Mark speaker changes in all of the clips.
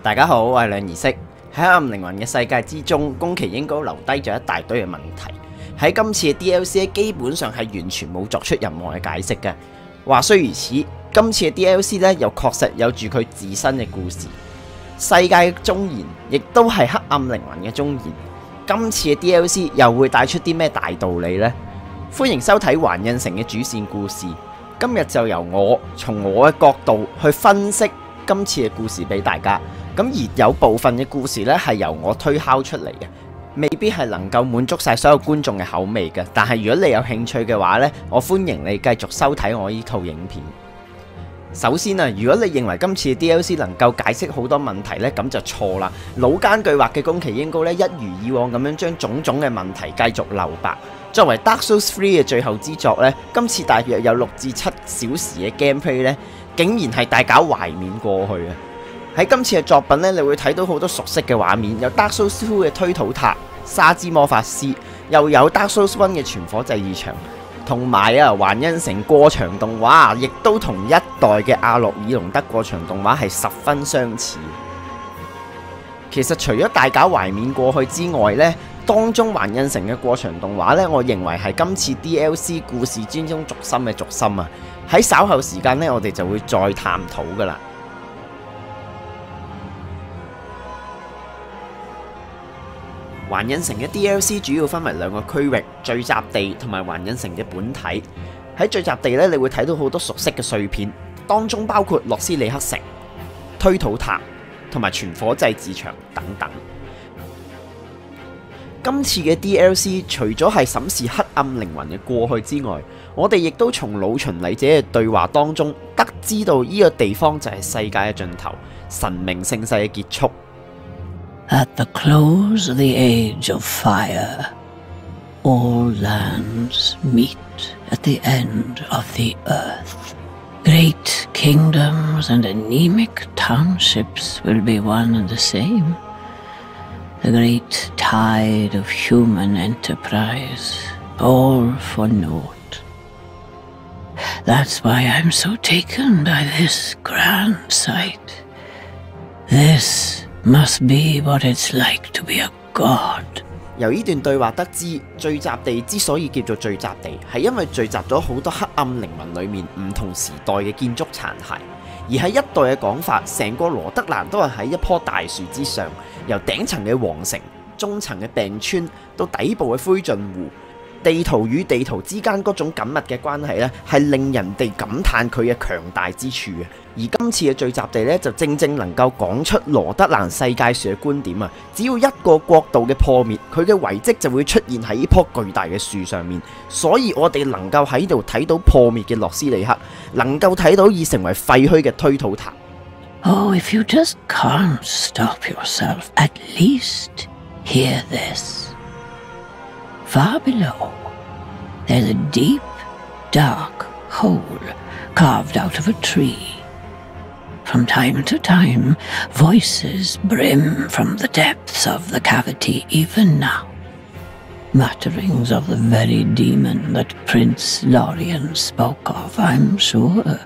Speaker 1: 大家好，我係亮兒式。喺黑暗靈魂嘅世界之中，宮崎英高留低咗一大堆嘅問題。喺今次嘅 DLC 基本上係完全冇作出任何嘅解釋嘅。話雖如此，今次嘅 DLC 咧又確實有住佢自身嘅故事。世界嘅忠言亦都係黑暗靈魂嘅忠言。今次嘅 DLC 又會帶出啲咩大道理呢？歡迎收睇環印城嘅主線故事。今日就由我從我嘅角度去分析今次嘅故事俾大家。咁而有部分嘅故事呢係由我推敲出嚟嘅，未必係能夠滿足晒所有觀眾嘅口味嘅。但係如果你有興趣嘅話呢，我歡迎你繼續收睇我呢套影片。首先啊，如果你認為今次嘅 DLC 能夠解釋好多問題呢，咁就錯啦。老奸巨猾嘅宮崎英高呢，一如以往咁樣將種種嘅問題繼續留白。作為 Dark Souls 3嘅最後之作呢，今次大約有6至7小時嘅 gameplay 呢，竟然係大搞懷緬過去啊！喺今次嘅作品呢，你會睇到好多熟悉嘅畫面，有 Dark Souls 2嘅推土塔、沙之魔法師，又有 Dark Souls 1嘅全火祭祀場，同埋環印城過場動畫，亦都同一代嘅阿諾爾隆德過場動畫係十分相似。其實除咗大搞懷緬過去之外呢，當中環印城嘅過場動畫呢，我認為係今次 DLC 故事之中軸心嘅軸心啊！喺稍後時間呢，我哋就會再探討噶啦。環印城嘅 DLC 主要分為2個區域：聚集地同埋環印城嘅本體。喺聚集地呢，你會睇到好多熟悉嘅碎片，當中包括洛斯里克城、推土塔同埋全火祭祀場等等。今次嘅 DLC 除咗係審視黑暗靈魂嘅過去之外，我哋亦都從老巡禮者嘅對話當中得知到呢個地方就係世界嘅盡頭，神明盛世嘅結束。
Speaker 2: At the close of the age of fire, all lands meet at the end of the earth. Great kingdoms and anemic townships will be one and the same. The great tide of human enterprise, all for naught. That's why I'm so taken by this grand sight. This must be what it's like to be a god.
Speaker 1: 由呢段對話得知，聚集地之所以叫做聚集地，係因為聚集咗好多黑暗靈魂裏面唔同時代嘅建築殘骸。而喺一代嘅講法，成個羅德蘭都係喺一棵大樹之上，由頂層嘅皇城、中層嘅病村到底部嘅灰燼湖，地圖與地圖之間嗰種緊密嘅關係呢，係令人哋感嘆佢嘅強大之處嘅。而今次嘅聚集地呢，就正正能夠講出羅德蘭世界樹嘅觀點啊！只要一個國度嘅破滅，佢嘅遺跡就會出現喺呢棵巨大嘅樹上面。所以我哋能夠喺度睇到破滅嘅洛斯里克，能夠睇到已成為廢墟嘅推土塔。
Speaker 2: Oh, if you just can't stop yourself, at least hear this. Far below, there's a deep, dark hole carved out of a tree. From time to time, voices brim from the depths of the cavity even now. Mutterings of the very demon that Prince Lorien spoke of, I'm sure.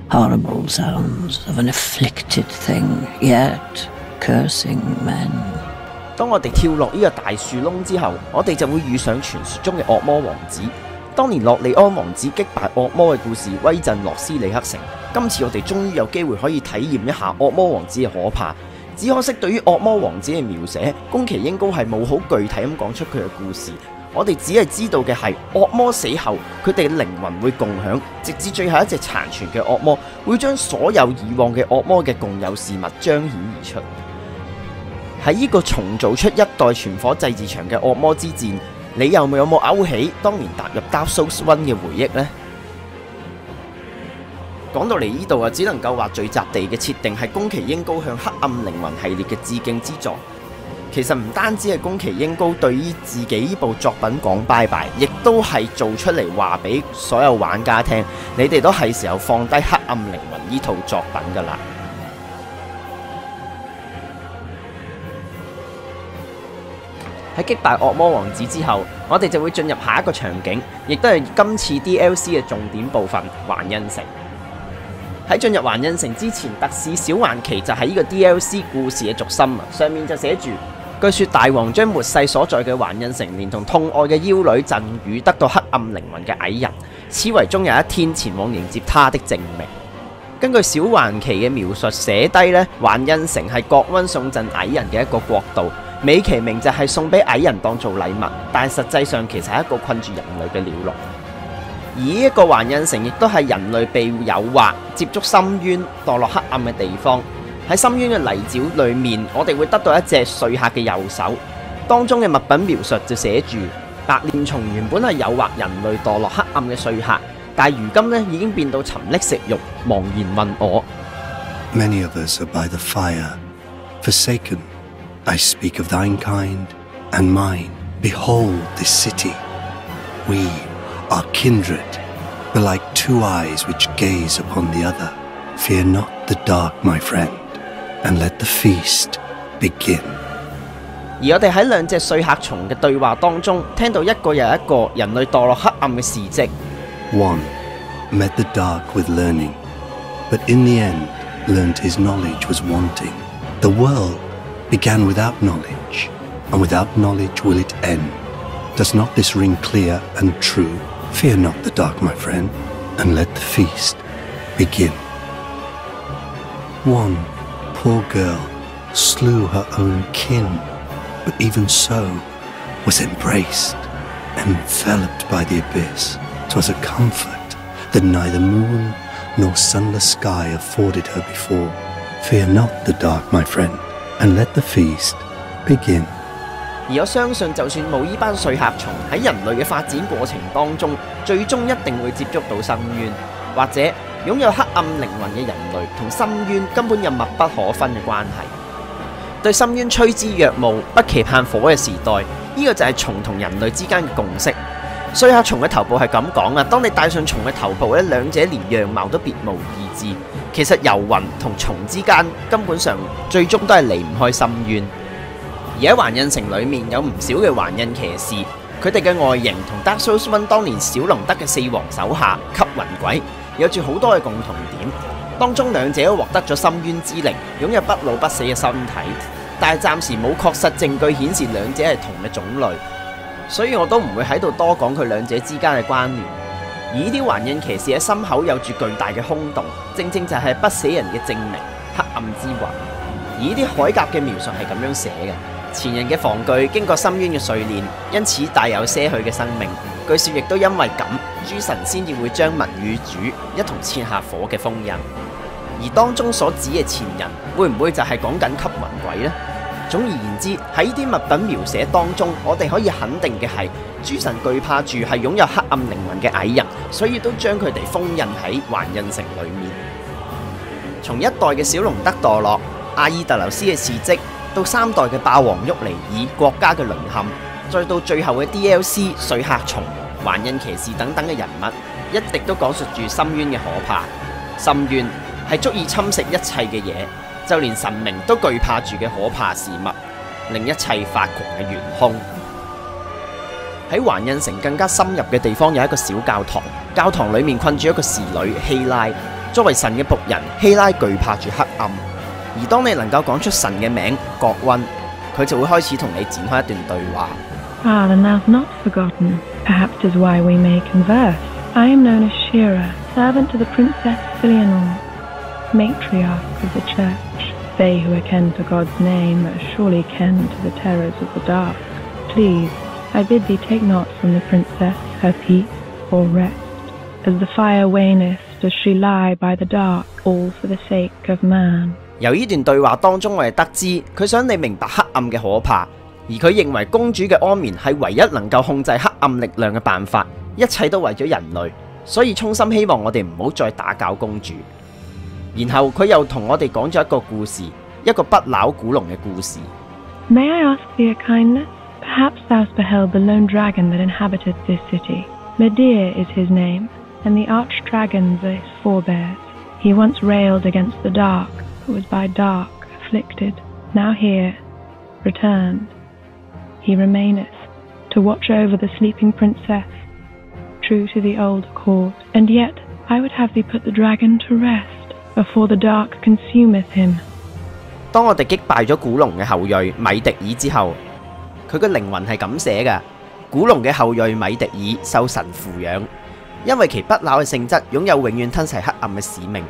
Speaker 2: Horrible sounds of an afflicted thing, yet cursing men.
Speaker 1: 當我哋跳落呢個大樹窿之後，我哋就會遇上傳說中嘅惡魔王子。當年洛里安王子擊敗惡魔嘅故事，威震洛斯里克城。今次我哋終於有機會可以體驗一下惡魔王子嘅可怕。只可惜對於惡魔王子嘅描寫，宮崎英高係冇好具體咁講出佢嘅故事。我哋只係知道嘅係惡魔死後，佢哋嘅靈魂會共享，直至最後一隻殘存嘅惡魔會將所有以往嘅惡魔嘅共有事物彰顯而出。喺呢個重造出一代全火祭祀場嘅惡魔之戰，你有冇勾起當年踏入 Dark Souls 1嘅回憶呢？講到嚟呢度只能夠話聚集地嘅設定係宮崎英高向黑暗靈魂系列嘅致敬之作。其實唔單止係宮崎英高對於自己呢部作品講拜拜，亦都係做出嚟話俾所有玩家聽，你哋都係時候放低黑暗靈魂呢套作品㗎啦。喺擊敗惡魔王子之後，我哋就會進入下一個場景，亦都係今次 DLC 嘅重點部分——環印城。喺進入環印城之前，特使小環旗就喺呢個 DLC 故事嘅軸心啊，上面就寫住：據說大王將末世所在嘅環印城連同痛愛嘅妖女贈予得到黑暗靈魂嘅矮人，此為終有一天前往迎接他的證明。根據小環旗嘅描述寫低呢，環印城係國溫送贈矮人嘅一個國度，美其名就係送俾矮人當做禮物，但係實際上其實係一個困住人類嘅鳥籠。而呢一個環印城亦都係人類被誘惑接觸深淵、墮落黑暗嘅地方。喺深淵嘅泥沼裏面，我哋會得到一隻說客嘅右手，當中嘅物品描述就寫住：白臉蟲原本係誘惑人類墮落黑暗嘅說客，但係如今呢已經變到沉溺食慾，茫然問我。
Speaker 3: Many of us are by the fire, forsaken. I speak of thine kind and mine. Behold this city. We are kindred, but like two eyes which gaze upon the other. Fear not the dark, my friend, and let the feast begin.
Speaker 1: 而我哋喺兩隻說客蟲嘅對話當中，聽到一個又一個人類墮落黑暗嘅事蹟。
Speaker 3: One met the dark with learning, but in the end learned his knowledge was wanting. The world began without knowledge, and without knowledge will it end. Does not this ring clear and true? Fear not the dark, my friend, and let the feast begin. One poor girl slew her own kin, but even so was embraced, enveloped by the abyss. 'Twas a comfort that neither moon nor sunless sky afforded her before. Fear not the dark, my friend, and let the feast begin.
Speaker 1: 而我相信，就算冇呢班說客蟲喺人類嘅發展過程當中，最終一定會接觸到深淵，或者擁有黑暗靈魂嘅人類同深淵根本有密不可分嘅關係。對深淵趨之若鶩，不期盼火嘅時代，呢個就係蟲同人類之間嘅共識。說客蟲嘅頭部係咁講啊，當你戴上蟲嘅頭部咧，兩者連樣貌都別無二致。其實遊魂同蟲之間根本上最終都係離唔開深淵。而喺環印城裏面有唔少嘅環印騎士，佢哋嘅外形同 Dark Souls 1當年小龍德嘅四皇手下吸魂鬼有住好多嘅共同點，當中兩者都獲得咗深淵之靈，擁有不老不死嘅身體，但係暫時冇確實證據顯示兩者係同嘅種類，所以我都唔會喺度多講佢兩者之間嘅關聯。而呢啲環印騎士喺心口有住巨大嘅空洞，正正就係不死人嘅證明，黑暗之魂。而呢啲鎧甲嘅描述係咁樣寫嘅。前人嘅防具經過深淵嘅碎煉，因此帶有些許嘅生命。據說亦都因為咁，諸神先至會將文與主一同切下火嘅封印。而當中所指嘅前人，會唔會就係講緊吸魂鬼呢？總而言之，喺呢啲物品描寫當中，我哋可以肯定嘅係，諸神懼怕住係擁有黑暗靈魂嘅矮人，所以都將佢哋封印喺環印城裏面。從一代嘅小龍德墮落，阿爾特留斯嘅事蹟，到三代嘅霸王沃尼爾國家嘅淪陷，再到最後嘅 DLC 說客蟲、環印騎士等等嘅人物，一直都講述住深淵嘅可怕。深淵係足以侵蝕一切嘅嘢，就連神明都懼怕住嘅可怕事物，令一切發狂嘅元兇。喺環印城更加深入嘅地方有一個小教堂，教堂裏面困住一個侍女希拉。作為神嘅僕人，希拉懼怕住黑暗。而當你能夠講出神嘅名國溫，佢就會開始同你展開一段對話。
Speaker 4: Ah, then thou'st not forgotten. Perhaps 'tis why we may converse. I am known as Shira, servant to the Princess Filianor, matriarch of the church. They who are ken to God's name are surely ken to the terrors of the dark. Please, I bid thee take not from the princess her peace or rest. As the fire waneth, does she lie by the dark, all for the sake of man.
Speaker 1: 由呢段對話當中，我哋得知佢想你明白黑暗嘅可怕，而佢認為公主嘅安眠係唯一能夠控制黑暗力量嘅辦法，一切都為咗人類，所以衷心希望我哋唔好再打攪公主。然後佢又同我哋講咗一個故事，一個不朽古龍嘅故事。
Speaker 4: May I ask thee a kindness? Perhaps thou'st beheld the lone dragon that inhabiteth this city. Medea is his name, and the arch-dragons are his forebears. He once railed against the dark, but was by dark afflicted. Now here, returned, he remaineth, to watch over the sleeping princess, true to the old accord. And yet I would have thee put the dragon to rest. before the dark consumeth him.
Speaker 1: 當我哋擊敗咗古龍嘅後裔米迪爾之後，佢嘅靈魂係咁寫嘅：古龍嘅後裔米迪爾受神撫養，因為其不朽嘅性質，擁有永遠吞噬黑暗嘅使命。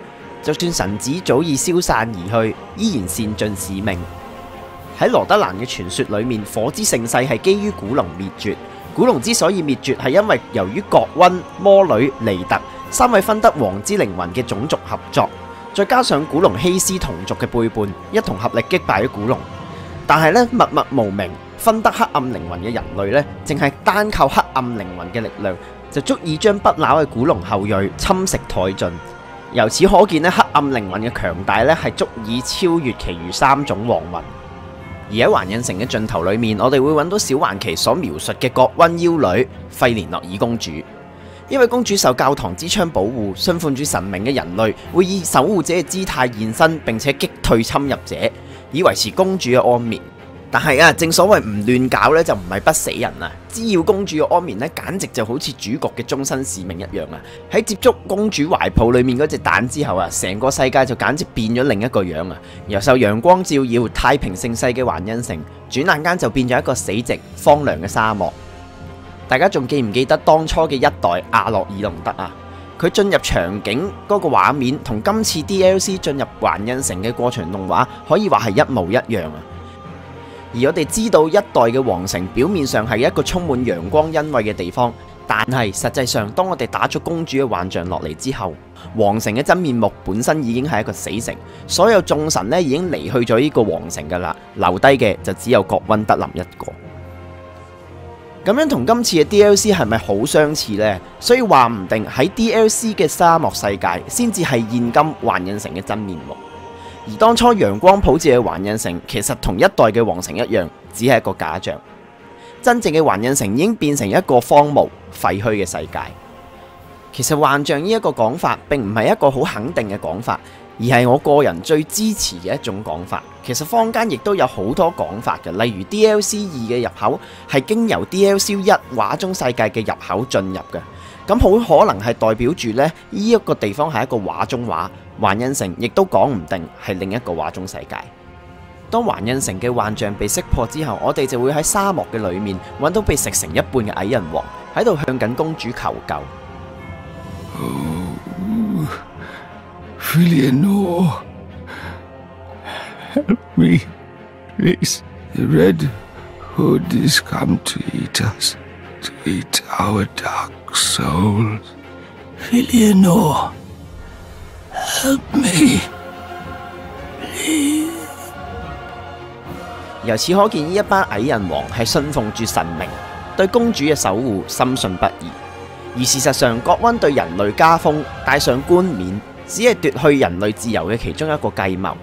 Speaker 1: 就算神子早已消散而去，依然善盡使命。喺羅德蘭嘅傳說裏面，火之盛世係基於古龍滅絕。古龍之所以滅絕，係因為由於葛溫、魔女、尼特三位分得王之靈魂嘅種族合作，再加上古龍希斯同族嘅背叛，一同合力擊敗咗古龍。但係咧，默默無名分得黑暗靈魂嘅人類咧，淨係單靠黑暗靈魂嘅力量，就足以將不朽嘅古龍後裔侵蝕殆盡。由此可見咧，黑暗靈魂嘅強大咧，係足以超越其餘三種王魂。而喺環印城嘅盡頭裏面，我哋會揾到小環奇所描述嘅葛溫妖女費蓮諾爾公主。因為公主受教堂之槍保護，信奉住神明嘅人類會以守護者嘅姿態現身，並且擊退侵入者，以維持公主嘅安眠。但係啊，正所謂唔亂搞咧，就唔係不死人啊！滋擾公主嘅安眠咧，簡直就好似主角嘅終身使命一樣啊！喺接觸公主懷抱裏面嗰隻蛋之後啊，成個世界就簡直變咗另一個樣啊！由受陽光照耀、太平盛世嘅環印城，轉眼間就變咗一個死寂荒涼嘅沙漠。大家仲記唔記得當初嘅一代阿洛爾隆德啊？佢進入場景嗰個畫面，同今次 DLC 進入環印城嘅過場動畫，可以話係一模一樣啊！而我哋知道一代嘅皇城表面上係一個充滿陽光恩惠嘅地方，但係實際上當我哋打咗公主嘅幻象落嚟之後，皇城嘅真面目本身已經係一個死城，所有眾神咧已經離去咗呢個皇城噶啦，留低嘅就只有葛溫德林一個。咁樣同今次嘅 DLC 係咪好相似呢？所以話唔定喺 DLC 嘅沙漠世界先至係現今環印城嘅真面目。而當初陽光普照嘅環印城，其實同一代嘅皇城一樣，只係一個假象。真正嘅環印城已經變成一個荒蕪廢墟嘅世界。其實幻象呢一個講法，並唔係一個好肯定嘅講法，而係我個人最支持嘅一種講法。其實坊間亦都有好多講法嘅，例如 DLC 2嘅入口係經由 DLC 1畫中世界嘅入口進入嘅，咁好可能係代表住呢一個地方係一個畫中畫。環印城亦都講唔定係另一個畫中世界。當環印城嘅幻象被識破之後，我哋就會喺沙漠嘅裏面揾到被食成一半嘅矮人王喺度向緊公主求救。
Speaker 5: Oh, Filianor, help me, please. The Red Hood is come to eat us, to eat our dark souls. Filianor, help me, please.
Speaker 1: 由此可見，呢一班矮人王係信奉住神明，對公主嘅守護深信不疑。而事實上，葛溫對人類加封，戴上冠冕，只係奪去人類自由嘅其中一個計謀。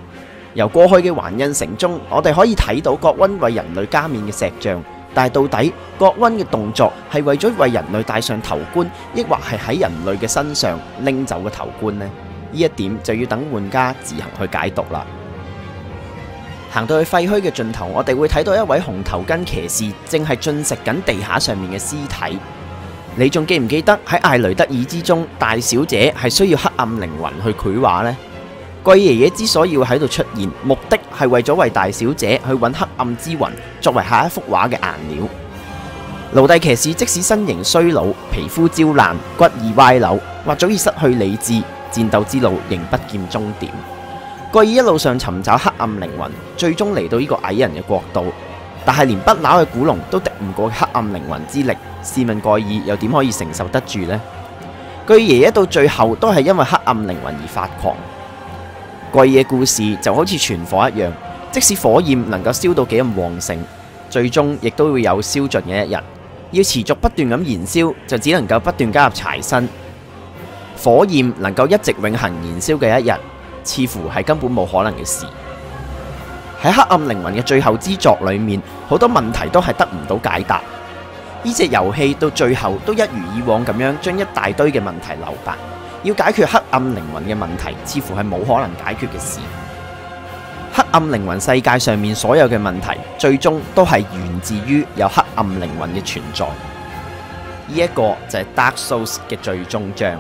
Speaker 1: 由過去嘅環印城中，我哋可以睇到葛溫為人類加冕嘅石像，但係到底葛溫嘅動作係為咗為人類戴上頭冠，抑或係喺人類嘅身上拎走個頭冠呢？呢一點就要等玩家自行去解讀啦。行到去廢墟嘅盡頭，我哋會睇到一位紅頭巾騎士正係進食緊地下上面嘅屍體。你仲記唔記得喺艾雷德爾之中，大小姐係需要黑暗靈魂去繪畫呢？貴爺爺之所以會喺度出現，目的係為咗為大小姐去揾黑暗之魂作為下一幅畫嘅顏料。奴隸騎士即使身形衰老、皮膚焦爛、骨已歪扭，或早已失去理智，戰鬥之路仍不見終點。蓋爾一路上尋找黑暗靈魂，最終嚟到呢個矮人嘅國度，但係連不朽嘅古龍都敵唔過黑暗靈魂之力。試問蓋爾又點可以承受得住呢？巨爺爺到最後都係因為黑暗靈魂而發狂。蓋爾嘅故事就好似傳火一樣，即使火焰能夠燒到幾咁旺盛，最終亦都會有燒盡嘅一日。要持續不斷咁燃燒，就只能夠不斷加入柴薪。火焰能夠一直永恆燃燒嘅一日，似乎係根本冇可能嘅事。喺黑暗靈魂嘅最後之作裏面，好多問題都係得唔到解答。呢隻遊戲到最後都一如以往咁樣將一大堆嘅問題留白，要解決黑暗靈魂嘅問題，似乎係冇可能解決嘅事。黑暗靈魂世界上面所有嘅問題，最終都係源自於有黑暗靈魂嘅存在。呢一個就係 Dark Souls 嘅最終章。